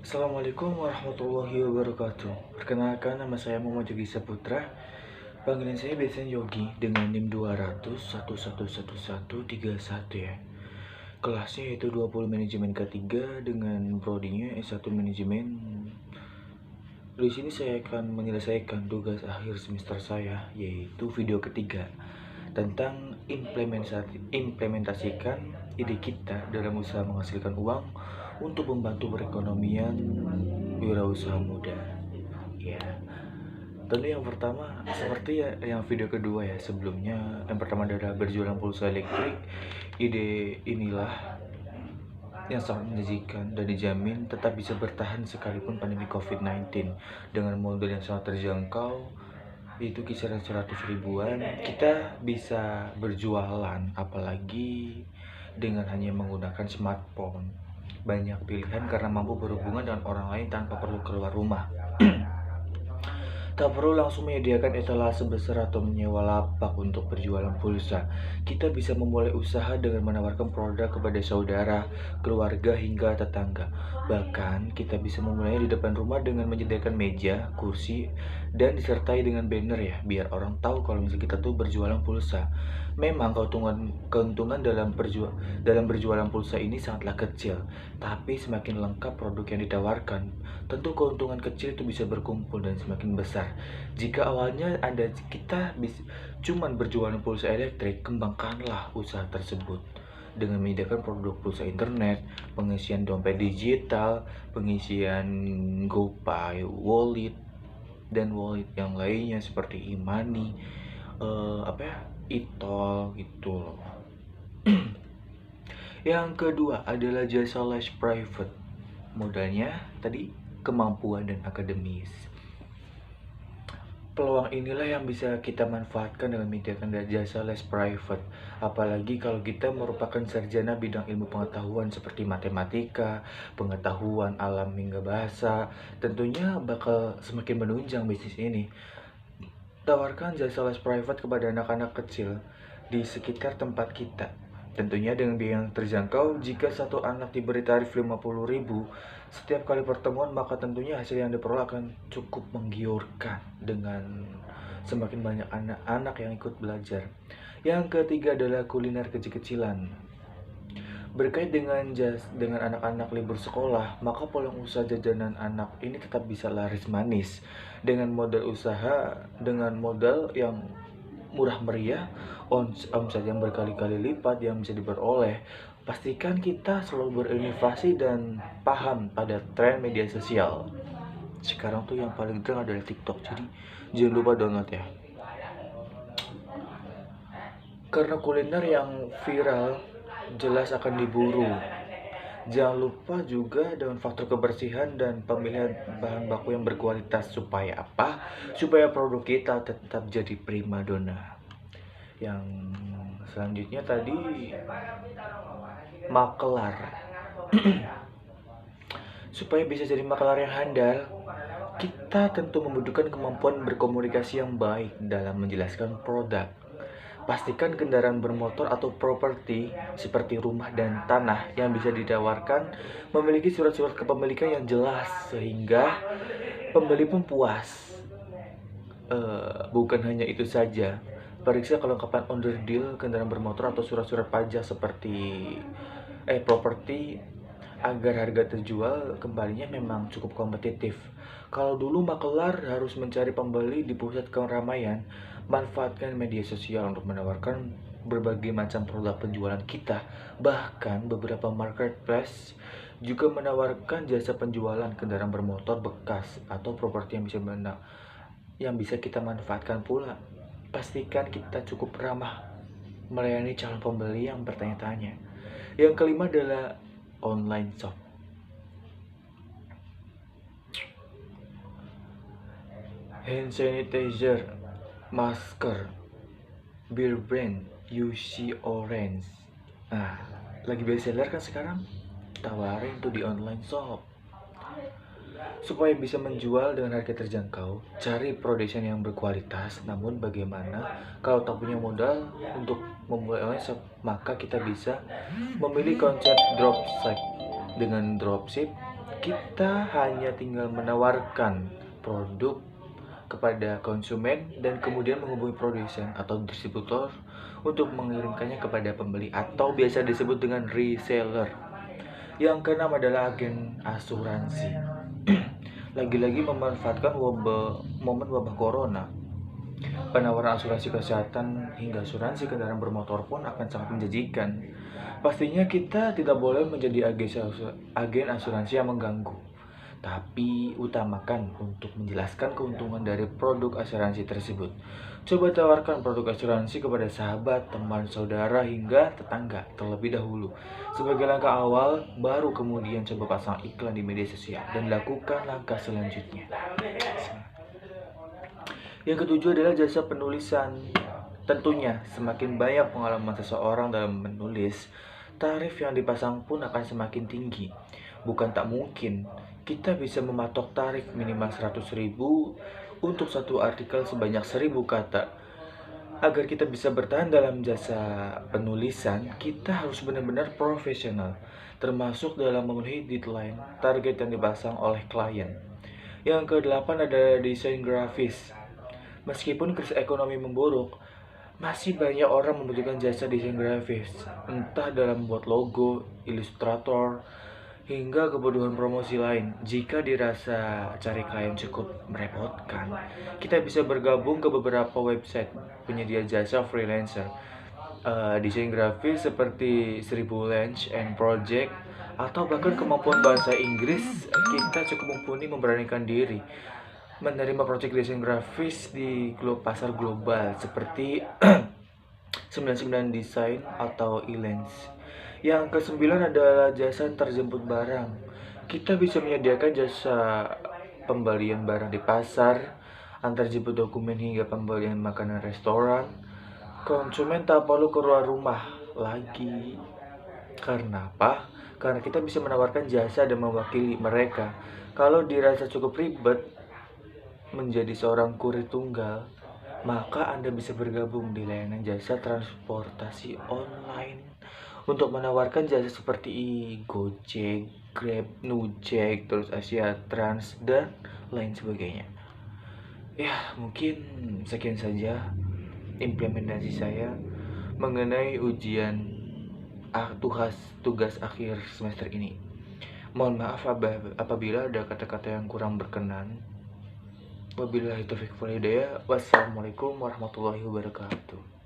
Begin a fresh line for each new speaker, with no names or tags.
Assalamualaikum warahmatullahi wabarakatuh. Perkenalkan, nama saya Muhammad Yogi Saputra. Panggilan saya biasanya Yogi dengan NIM 200111131 ya. Kelasnya yaitu 20 manajemen K3 dengan prodinya S1 manajemen. Di sini saya akan menyelesaikan tugas akhir semester saya, yaitu video ketiga tentang implementasikan ide kita dalam usaha menghasilkan uang untuk membantu perekonomian wirausaha muda. Ya, tentu yang pertama seperti ya yang video kedua ya sebelumnya. Yang pertama adalah berjualan pulsa elektrik. Ide inilah yang sangat menjanjikan dan dijamin tetap bisa bertahan sekalipun pandemi COVID-19 dengan modal yang sangat terjangkau, itu kisaran 100 ribuan. Kita bisa berjualan apalagi dengan hanya menggunakan smartphone. Banyak pilihan karena mampu berhubungan dengan orang lain tanpa perlu keluar rumah. Tak perlu langsung menyediakan etalase besar atau menyewa lapak untuk berjualan pulsa. Kita bisa memulai usaha dengan menawarkan produk kepada saudara, keluarga, hingga tetangga. Bahkan kita bisa memulainya di depan rumah dengan menyediakan meja, kursi, dan disertai dengan banner ya, biar orang tahu kalau misalnya kita tuh berjualan pulsa. Memang keuntungan dalam berjualan pulsa ini sangatlah kecil, tapi semakin lengkap produk yang ditawarkan, tentu keuntungan kecil itu bisa berkumpul dan semakin besar. Jika awalnya kita cuman berjualan pulsa elektrik, kembangkanlah usaha tersebut dengan menyediakan produk pulsa internet, pengisian dompet digital, pengisian GoPay, wallet, dan wallet yang lainnya seperti e-money, e-tol gitu loh. Yang kedua adalah jasa les private. Modalnya tadi kemampuan dan akademis. Peluang inilah yang bisa kita manfaatkan dengan menyediakan jasa les private. Apalagi kalau kita merupakan sarjana bidang ilmu pengetahuan seperti matematika, pengetahuan alam hingga bahasa, tentunya bakal semakin menunjang bisnis ini. Tawarkan jasa les private kepada anak-anak kecil di sekitar tempat kita. Tentunya dengan biaya yang terjangkau. Jika satu anak diberi tarif 50.000 setiap kali pertemuan, maka tentunya hasil yang diperoleh akan cukup menggiurkan dengan semakin banyak anak-anak yang ikut belajar. Yang ketiga adalah kuliner kecil-kecilan. Berkait dengan anak-anak libur sekolah, maka peluang usaha jajanan anak ini tetap bisa laris manis dengan modal yang murah meriah, omset yang berkali-kali lipat yang bisa diperoleh. Pastikan kita selalu berinovasi dan paham pada tren media sosial. Sekarang tuh yang paling tren adalah TikTok, jadi jangan lupa download ya. Karena kuliner yang viral jelas akan diburu. Jangan lupa juga dengan faktor kebersihan dan pemilihan bahan baku yang berkualitas. Supaya apa? Supaya produk kita tetap jadi primadona. Yang selanjutnya tadi makelar. Supaya bisa jadi makelar yang handal, kita tentu membutuhkan kemampuan berkomunikasi yang baik dalam menjelaskan produk. Pastikan kendaraan bermotor atau properti seperti rumah dan tanah yang bisa ditawarkan memiliki surat-surat kepemilikan yang jelas sehingga pembeli pun puas. Bukan hanya itu saja, periksa kelengkapan owner deal kendaraan bermotor atau surat-surat pajak seperti properti agar harga terjual kembalinya memang cukup kompetitif. Kalau dulu makelar harus mencari pembeli di pusat keramaian, manfaatkan media sosial untuk menawarkan berbagai macam produk penjualan kita. Bahkan beberapa marketplace juga menawarkan jasa penjualan kendaraan bermotor bekas atau properti yang bisa kita manfaatkan pula. Pastikan kita cukup ramah melayani calon pembeli yang bertanya-tanya. Yang kelima adalah online shop. Hand sanitizer, masker, beer brand, UC Orange. Nah, lagi bestseller kan sekarang? Tawarin tuh di online shop. Supaya bisa menjual dengan harga terjangkau, cari production yang berkualitas. Namun bagaimana kalau tak punya modal untuk memulai online shop? Maka kita bisa memilih konsep dropship. Dengan dropship, Kita hanya tinggal menawarkan produk kepada konsumen dan kemudian menghubungi produsen atau distributor untuk mengirimkannya kepada pembeli atau biasa disebut dengan reseller. Yang keenam adalah agen asuransi. Lagi-lagi memanfaatkan momen wabah corona. Penawaran asuransi kesehatan hingga asuransi kendaraan bermotor pun akan sangat menjanjikan. Pastinya kita tidak boleh menjadi agen asuransi yang mengganggu, tapi utamakan untuk menjelaskan keuntungan dari produk asuransi tersebut. Coba tawarkan produk asuransi kepada sahabat, teman, saudara, hingga tetangga terlebih dahulu. Sebagai langkah awal, baru kemudian coba pasang iklan di media sosial dan lakukan langkah selanjutnya. Yang ketujuh adalah jasa penulisan. Tentunya, semakin banyak pengalaman seseorang dalam menulis, tarif yang dipasang pun akan semakin tinggi. Bukan tak mungkin, kita bisa mematok tarif minimal 100.000 untuk satu artikel sebanyak 1.000 kata. Agar kita bisa bertahan dalam jasa penulisan, kita harus benar-benar profesional, termasuk dalam memenuhi deadline target yang dipasang oleh klien. Yang kedelapan ada desain grafis. Meskipun krisis ekonomi memburuk, masih banyak orang membutuhkan jasa desain grafis, entah dalam membuat logo, ilustrator, hingga kebutuhan promosi lain. Jika dirasa cari klien cukup merepotkan, kita bisa bergabung ke beberapa website penyedia jasa freelancer. Desain grafis seperti 1000 Lens and Project atau bahkan kemampuan bahasa Inggris, kita cukup mumpuni memberanikan diri menerima proyek desain grafis di pasar global seperti 99 Design atau Elance. Yang kesembilan adalah jasa terjemput barang. Kita bisa menyediakan jasa pembelian barang di pasar, antar jemput dokumen hingga pembelian makanan restoran. Konsumen tak perlu keluar rumah lagi. Karena apa? Karena kita bisa menawarkan jasa dan mewakili mereka. Kalau dirasa cukup ribet menjadi seorang kurir tunggal, maka Anda bisa bergabung di layanan jasa transportasi online untuk menawarkan jasa seperti Gojek, Grab, Nujek, terus Asia Trans, dan lain sebagainya. Ya, mungkin sekian saja implementasi saya mengenai ujian tugas akhir semester ini. Mohon maaf apabila ada kata-kata yang kurang berkenan. Wabillahi taufiq wal hidayah. Wassalamualaikum warahmatullahi wabarakatuh.